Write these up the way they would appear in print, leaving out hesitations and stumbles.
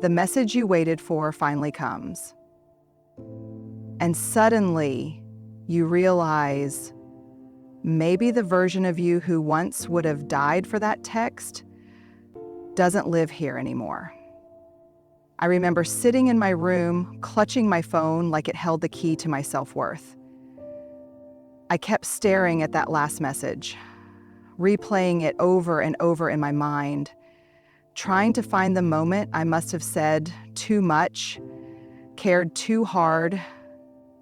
The message you waited for finally comes. And suddenly, you realize maybe the version of you who once would have died for that text doesn't live here anymore. I remember sitting in my room, clutching my phone like it held the key to my self-worth. I kept staring at that last message, replaying it over and over in my mind, trying to find the moment I must have said too much, cared too hard,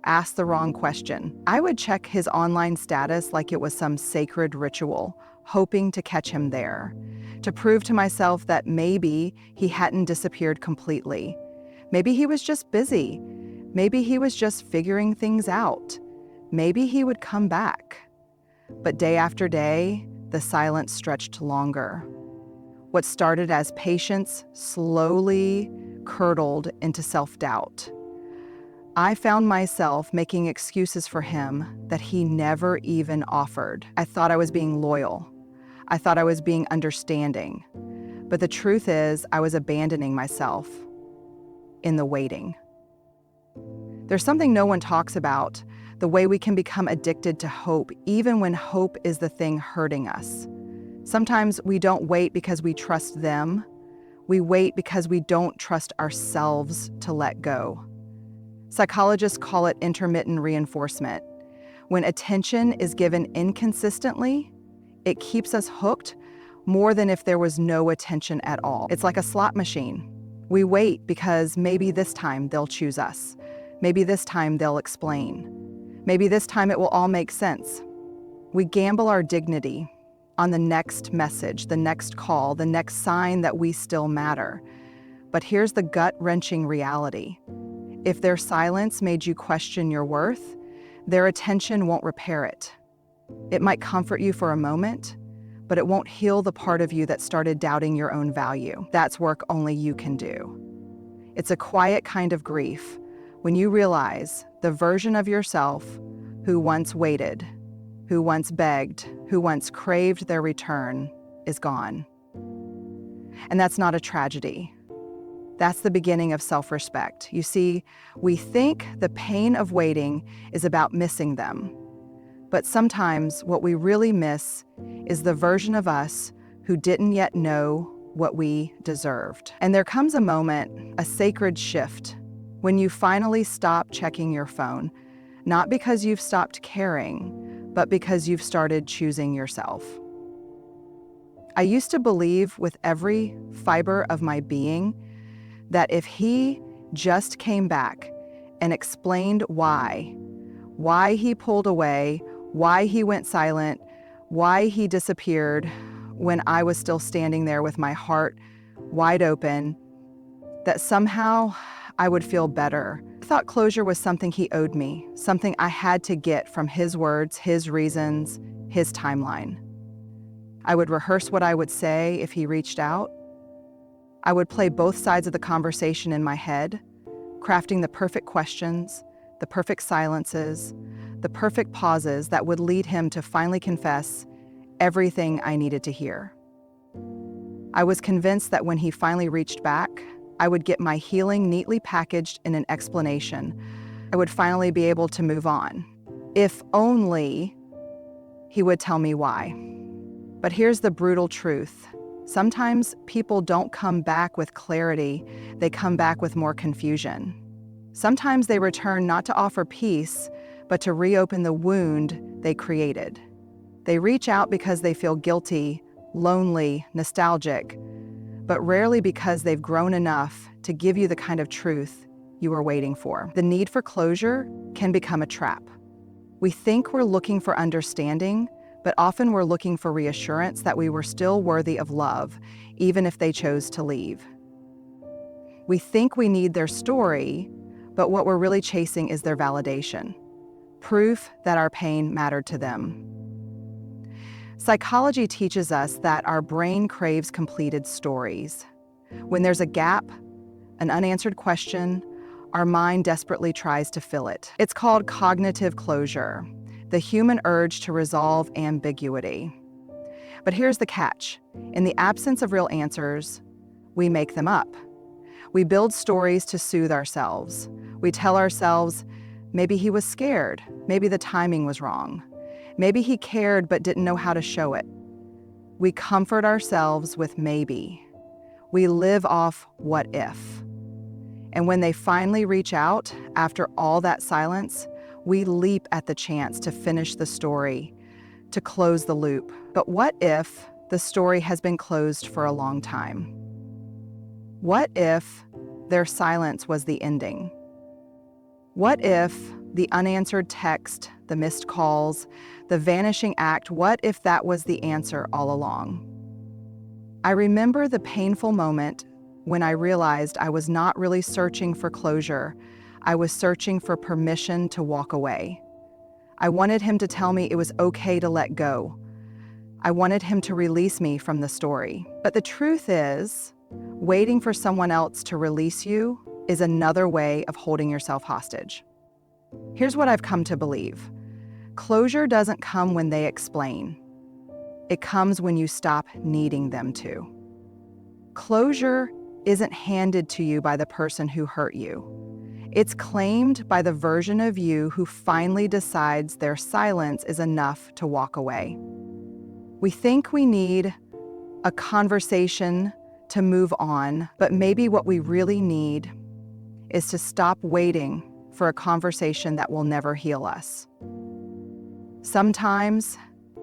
asked the wrong question. I would check his online status like it was some sacred ritual, hoping to catch him there, to prove to myself that maybe he hadn't disappeared completely. Maybe he was just busy. Maybe he was just figuring things out. Maybe he would come back. But day after day, the silence stretched longer. What started as patience slowly curdled into self-doubt. I found myself making excuses for him that he never even offered. I thought I was being loyal. I thought I was being understanding. But the truth is, I was abandoning myself in the waiting. There's something no one talks about, the way we can become addicted to hope, even when hope is the thing hurting us. Sometimes we don't wait because we trust them. We wait because we don't trust ourselves to let go. Psychologists call it intermittent reinforcement. When attention is given inconsistently, it keeps us hooked more than if there was no attention at all. It's like a slot machine. We wait because maybe this time they'll choose us. Maybe this time they'll explain. Maybe this time it will all make sense. We gamble our dignity on the next message, the next call, the next sign that we still matter. But here's the gut-wrenching reality. If their silence made you question your worth, their attention won't repair it. It might comfort you for a moment, but it won't heal the part of you that started doubting your own value. That's work only you can do. It's a quiet kind of grief when you realize the version of yourself who once waited, who once begged, who once craved their return is gone. And that's not a tragedy. That's the beginning of self-respect. You see, we think the pain of waiting is about missing them. But sometimes what we really miss is the version of us who didn't yet know what we deserved. And there comes a moment, a sacred shift, when you finally stop checking your phone, not because you've stopped caring, but because you've started choosing yourself. I used to believe with every fiber of my being that if he just came back and explained why he pulled away, why he went silent, why he disappeared when I was still standing there with my heart wide open, that somehow I would feel better. I thought closure was something he owed me, something I had to get from his words, his reasons, his timeline. I would rehearse what I would say if he reached out. I would play both sides of the conversation in my head, crafting the perfect questions, the perfect silences, the perfect pauses that would lead him to finally confess everything I needed to hear. I was convinced that when he finally reached back, I would get my healing neatly packaged in an explanation. I would finally be able to move on. If only he would tell me why. But here's the brutal truth. Sometimes people don't come back with clarity, they come back with more confusion. Sometimes they return not to offer peace, but to reopen the wound they created. They reach out because they feel guilty, lonely, nostalgic, but rarely because they've grown enough to give you the kind of truth you were waiting for. The need for closure can become a trap. We think we're looking for understanding, but often we're looking for reassurance that we were still worthy of love, even if they chose to leave. We think we need their story, but what we're really chasing is their validation, proof that our pain mattered to them. Psychology teaches us that our brain craves completed stories. When there's a gap, an unanswered question, our mind desperately tries to fill it. It's called cognitive closure, the human urge to resolve ambiguity. But here's the catch. In the absence of real answers, we make them up. We build stories to soothe ourselves. We tell ourselves, maybe he was scared, maybe the timing was wrong, maybe he cared but didn't know how to show it. We comfort ourselves with maybe. We live off what if. And when they finally reach out, after all that silence, we leap at the chance to finish the story, to close the loop. But what if the story has been closed for a long time? What if their silence was the ending? What if the unanswered text, the missed calls, the vanishing act, what if that was the answer all along? I remember the painful moment when I realized I was not really searching for closure. I was searching for permission to walk away. I wanted him to tell me it was okay to let go. I wanted him to release me from the story. But the truth is, waiting for someone else to release you is another way of holding yourself hostage. Here's what I've come to believe. Closure doesn't come when they explain. It comes when you stop needing them to. Closure isn't handed to you by the person who hurt you. It's claimed by the version of you who finally decides their silence is enough to walk away. We think we need a conversation to move on, but maybe what we really need is to stop waiting for a conversation that will never heal us. Sometimes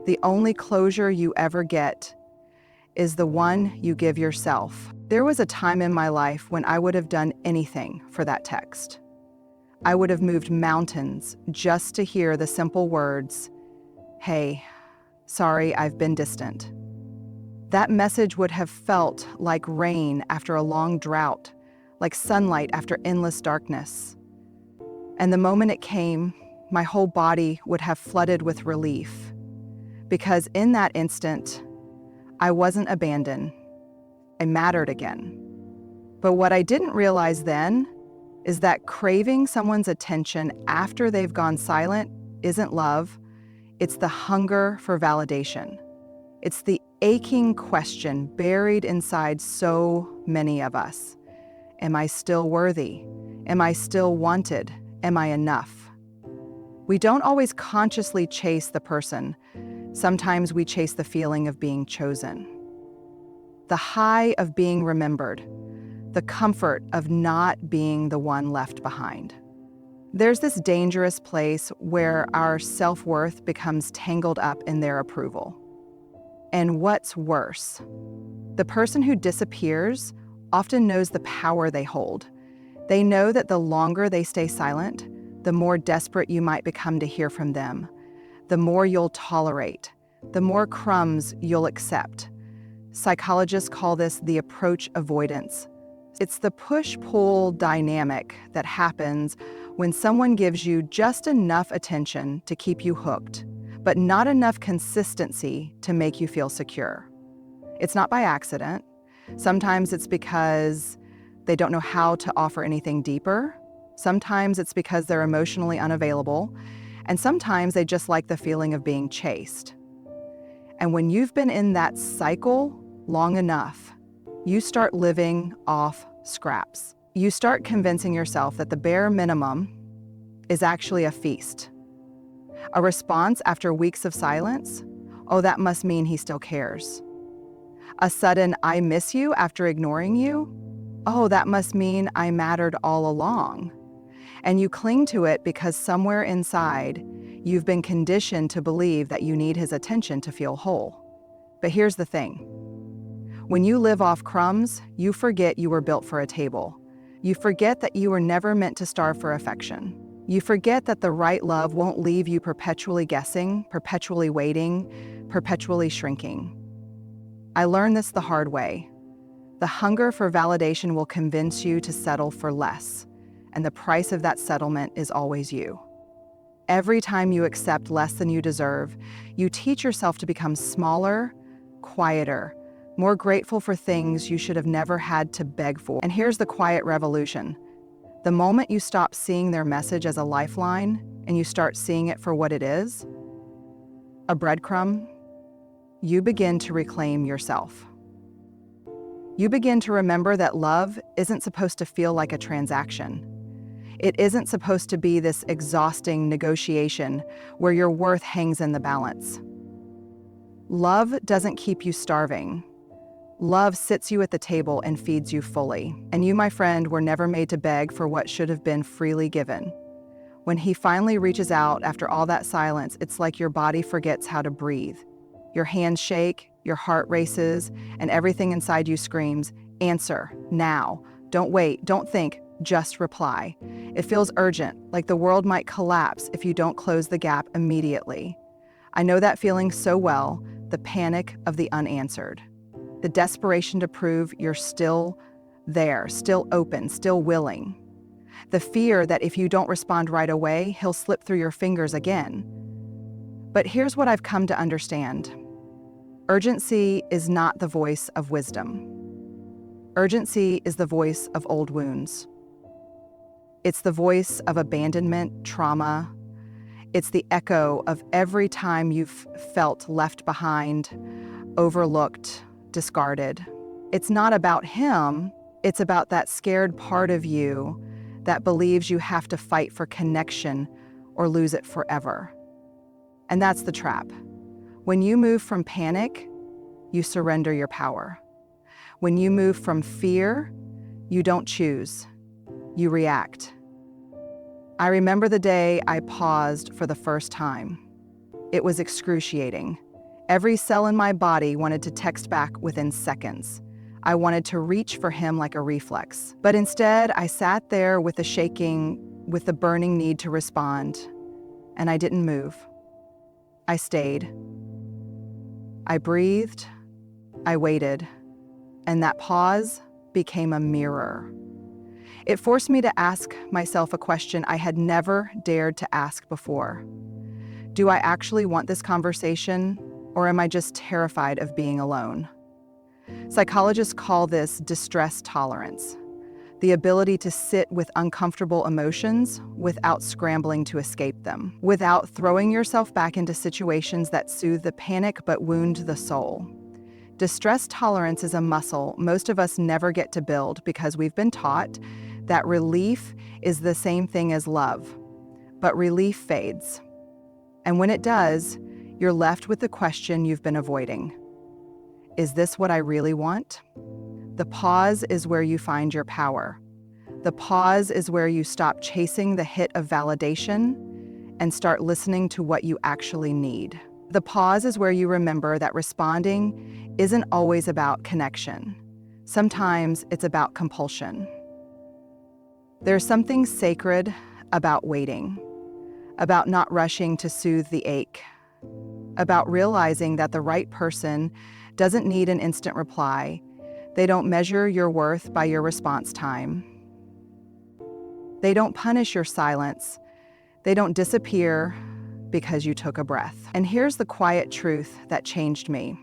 the only closure you ever get is the one you give yourself. There was a time in my life when I would have done anything for that text. I would have moved mountains just to hear the simple words, "Hey, sorry, I've been distant." That message would have felt like rain after a long drought, like sunlight after endless darkness. And the moment it came, my whole body would have flooded with relief. Because in that instant, I wasn't abandoned. I mattered again. But what I didn't realize then is that craving someone's attention after they've gone silent isn't love. It's the hunger for validation. It's the aching question buried inside so many of us. Am I still worthy? Am I still wanted? Am I enough? We don't always consciously chase the person. Sometimes we chase the feeling of being chosen. The high of being remembered. The comfort of not being the one left behind. There's this dangerous place where our self-worth becomes tangled up in their approval. And what's worse, the person who disappears often knows the power they hold. They know that the longer they stay silent, the more desperate you might become to hear from them, the more you'll tolerate, the more crumbs you'll accept. Psychologists call this the approach avoidance. It's the push-pull dynamic that happens when someone gives you just enough attention to keep you hooked, but not enough consistency to make you feel secure. It's not by accident. Sometimes it's because they don't know how to offer anything deeper. Sometimes it's because they're emotionally unavailable. And sometimes they just like the feeling of being chased. And when you've been in that cycle long enough, you start living off scraps. You start convincing yourself that the bare minimum is actually a feast. A response after weeks of silence, oh, that must mean he still cares. A sudden, I miss you after ignoring you, oh, that must mean I mattered all along. And you cling to it because somewhere inside, you've been conditioned to believe that you need his attention to feel whole. But here's the thing. When you live off crumbs, you forget you were built for a table. You forget that you were never meant to starve for affection. You forget that the right love won't leave you perpetually guessing, perpetually waiting, perpetually shrinking. I learned this the hard way. The hunger for validation will convince you to settle for less, and the price of that settlement is always you. Every time you accept less than you deserve, you teach yourself to become smaller, quieter, more grateful for things you should have never had to beg for. And here's the quiet revolution. The moment you stop seeing their message as a lifeline and you start seeing it for what it is, a breadcrumb, you begin to reclaim yourself. You begin to remember that love isn't supposed to feel like a transaction. It isn't supposed to be this exhausting negotiation where your worth hangs in the balance. Love doesn't keep you starving. Love sits you at the table and feeds you fully. And you, my friend, were never made to beg for what should have been freely given. When he finally reaches out after all that silence, it's like your body forgets how to breathe. Your hands shake, your heart races, and everything inside you screams, "Answer, now. Don't wait, don't think, just reply." It feels urgent, like the world might collapse if you don't close the gap immediately. I know that feeling so well, the panic of the unanswered. The desperation to prove you're still there, still open, still willing. The fear that if you don't respond right away, he'll slip through your fingers again. But here's what I've come to understand. Urgency is not the voice of wisdom. Urgency is the voice of old wounds. It's the voice of abandonment, trauma. It's the echo of every time you've felt left behind, overlooked, discarded. It's not about him, it's about that scared part of you that believes you have to fight for connection or lose it forever. And that's the trap. When you move from panic, you surrender your power. When you move from fear, you don't choose, you react. I remember the day I paused for the first time. It was excruciating. Every cell in my body wanted to text back within seconds. I wanted to reach for him like a reflex. But instead, I sat there with the shaking, with the burning need to respond, and I didn't move. I stayed. I breathed, I waited, and that pause became a mirror. It forced me to ask myself a question I had never dared to ask before. Do I actually want this conversation, or am I just terrified of being alone? Psychologists call this distress tolerance, the ability to sit with uncomfortable emotions without scrambling to escape them, without throwing yourself back into situations that soothe the panic but wound the soul. Distress tolerance is a muscle most of us never get to build because we've been taught that relief is the same thing as love. But relief fades. And when it does, you're left with the question you've been avoiding. Is this what I really want? The pause is where you find your power. The pause is where you stop chasing the hit of validation and start listening to what you actually need. The pause is where you remember that responding isn't always about connection. Sometimes it's about compulsion. There's something sacred about waiting, about not rushing to soothe the ache, about realizing that the right person doesn't need an instant reply. They don't measure your worth by your response time. They don't punish your silence. They don't disappear because you took a breath. And here's the quiet truth that changed me.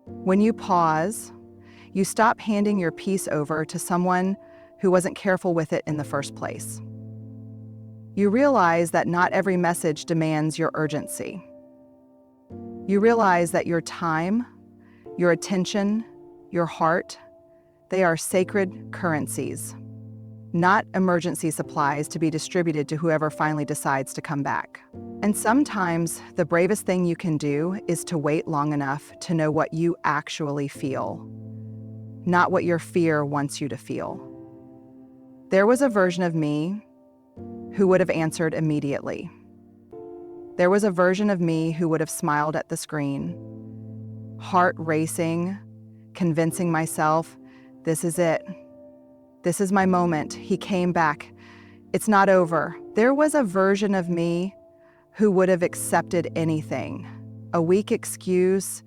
When you pause, you stop handing your peace over to someone who wasn't careful with it in the first place. You realize that not every message demands your urgency. You realize that your time, your attention, your heart, they are sacred currencies, not emergency supplies to be distributed to whoever finally decides to come back. And sometimes the bravest thing you can do is to wait long enough to know what you actually feel, not what your fear wants you to feel. There was a version of me who would have answered immediately. There was a version of me who would have smiled at the screen, heart racing, convincing myself, this is it. This is my moment. He came back. It's not over. There was a version of me who would have accepted anything. A weak excuse,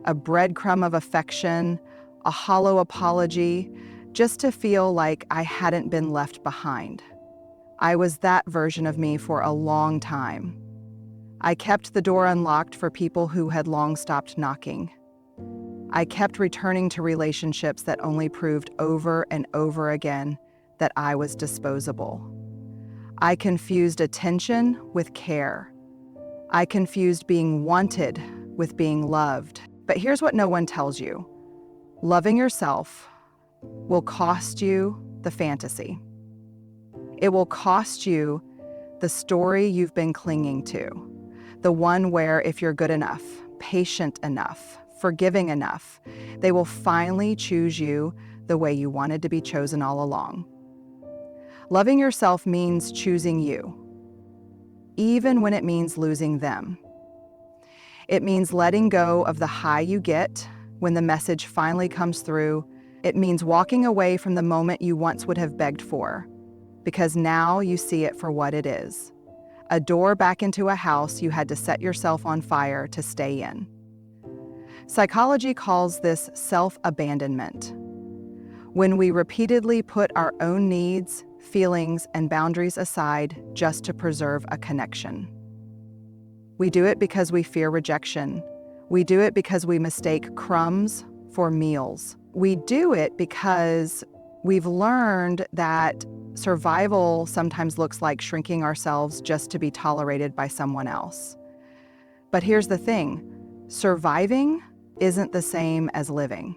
a breadcrumb of affection, a hollow apology, just to feel like I hadn't been left behind. I was that version of me for a long time. I kept the door unlocked for people who had long stopped knocking. I kept returning to relationships that only proved over and over again that I was disposable. I confused attention with care. I confused being wanted with being loved. But here's what no one tells you. Loving yourself will cost you the fantasy. It will cost you the story you've been clinging to, the one where if you're good enough, patient enough, forgiving enough, they will finally choose you the way you wanted to be chosen all along. Loving yourself means choosing you, even when it means losing them. It means letting go of the high you get when the message finally comes through. It means walking away from the moment you once would have begged for, because now you see it for what it is. A door back into a house you had to set yourself on fire to stay in. Psychology calls this self-abandonment. When we repeatedly put our own needs, feelings, and boundaries aside just to preserve a connection. We do it because we fear rejection. We do it because we mistake crumbs for meals. We do it because we've learned that survival sometimes looks like shrinking ourselves just to be tolerated by someone else. But here's the thing, surviving isn't the same as living.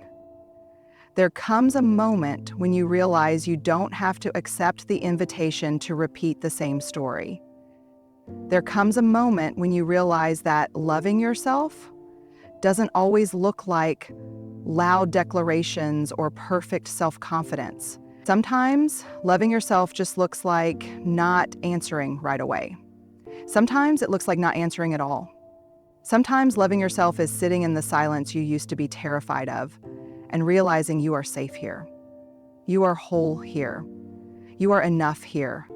There comes a moment when you realize you don't have to accept the invitation to repeat the same story. There comes a moment when you realize that loving yourself doesn't always look like loud declarations or perfect self-confidence. Sometimes loving yourself just looks like not answering right away. Sometimes it looks like not answering at all. Sometimes loving yourself is sitting in the silence you used to be terrified of and realizing you are safe here. You are whole here. You are enough here.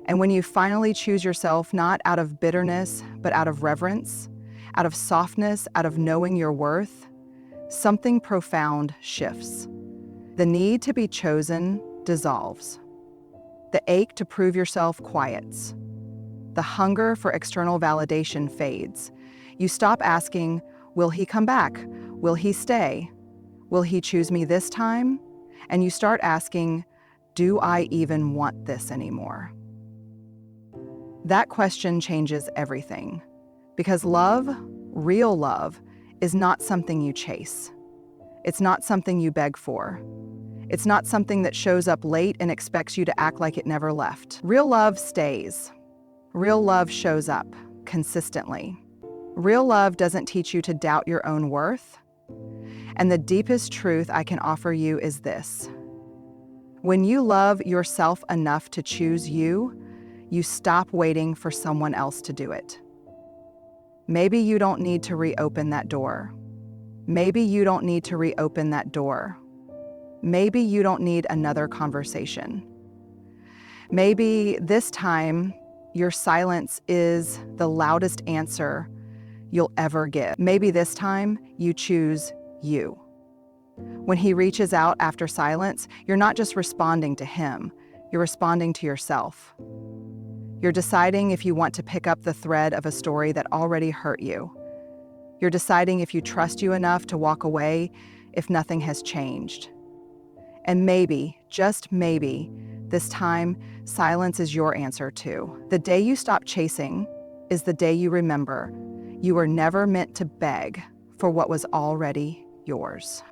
And when you finally choose yourself, not out of bitterness, but out of reverence, out of softness, out of knowing your worth, something profound shifts. The need to be chosen dissolves. The ache to prove yourself quiets. The hunger for external validation fades. You stop asking, will he come back? Will he stay? Will he choose me this time? And you start asking, do I even want this anymore? That question changes everything. Because love, real love, is not something you chase. It's not something you beg for. It's not something that shows up late and expects you to act like it never left. Real love stays. Real love shows up consistently. Real love doesn't teach you to doubt your own worth. And the deepest truth I can offer you is this. When you love yourself enough to choose you, you stop waiting for someone else to do it. Maybe you don't need to reopen that door. Maybe you don't need to reopen that door. Maybe you don't need another conversation. Maybe this time, your silence is the loudest answer you'll ever give. Maybe this time, you choose you. When he reaches out after silence, you're not just responding to him, you're responding to yourself. You're deciding if you want to pick up the thread of a story that already hurt you. You're deciding if you trust you enough to walk away if nothing has changed. And maybe, just maybe, this time, silence is your answer too. The day you stop chasing is the day you remember you were never meant to beg for what was already yours.